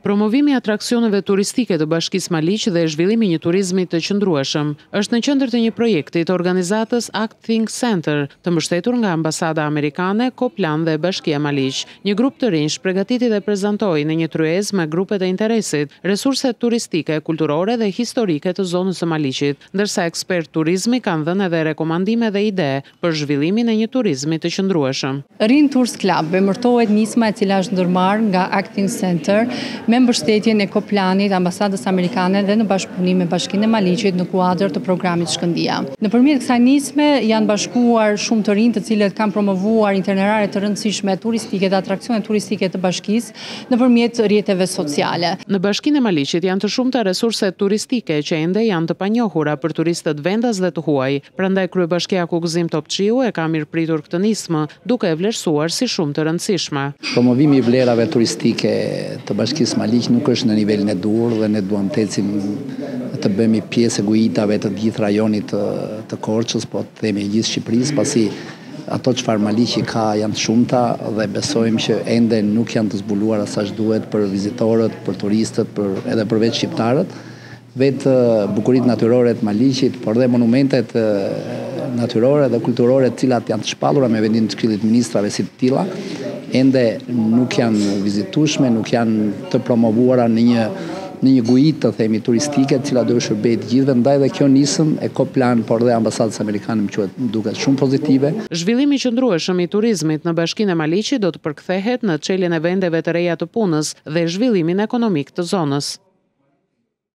Promovimi i atraksioneve turistike të Bashkisë Maliq dhe zhvillimi i një turizmi të qëndrueshëm është në qendër të një projekti të organizatës Act Think Center, të mbështetur nga Ambasada Amerikane, Koplan dhe Bashkia Maliq. Një grup të rinj përgatiti dhe prezantoi në një tryezë me grupet e interesit resurset turistike, kulturore dhe historike të zonës së Maliqit, ndërsa ekspert turizmi kanë dhënë edhe rekomandime dhe ide për zhvillimin e një turizmi të qëndrueshëm. Rin Tours Club emërtohet nisma e cila është ndërmarrë nga Act Think Center me mbështetjen e Koplanit, Ambasadës Amerikane dhe në bashkëpunim me Bashkinë e Maliqit në kuadër të programit Shkëndija. Nëpërmjet kësaj nisme janë bashkuar shumë të rinj të cilët kanë promovuar itinerare të rëndësishme turistike dhe atraksione turistike të bashkisë nëpërmjet rrjeteve sociale. Në Bashkinë e Maliqit janë të shumta resurse turistike që ende janë të panjohura për turistët vendas dhe të huaj. Prandaj Kryebashkiaku Gëzim Topçiu e ka mirëpritur këtë nismë, duke e vlerësuar si shumë të rëndësishme. Promovimi i vlerave turistike të Bashkisë Maliq nuk është në nivelin e duhur dhe ne duam të ecim të bëhemi pjesë e gujitave të gjithë rajonit të Korçës, po të themi gjithë Shqipërisë, pasi ato çfarë Maliqi ka janë të shumta dhe besojmë që ende nuk janë të zbuluara saç duhet për vizitorët, për turistët, edhe për vetë shqiptarët. Vetë bukuritë natyrore të Maliqit, por dhe monumentet natyrore dhe kulturore të cilat janë të shpallura me vendimin të Këshillit të Ministrave si të tilla, ende nuk janë vizitueshme, nuk janë të promovuara në një gujit të themi turistike, e cila do të shërbejë të gjithëve, ndaj dhe kjo nisëm e Koplan, por dhe Ambasadës Amerikane më duket shumë pozitive. Zhvillimi i qëndrueshëm i turizmit në Bashkinë e Maliqit do të përkthehet në çeljen e vendeve të reja të punës dhe zhvillimin ekonomik të zonës.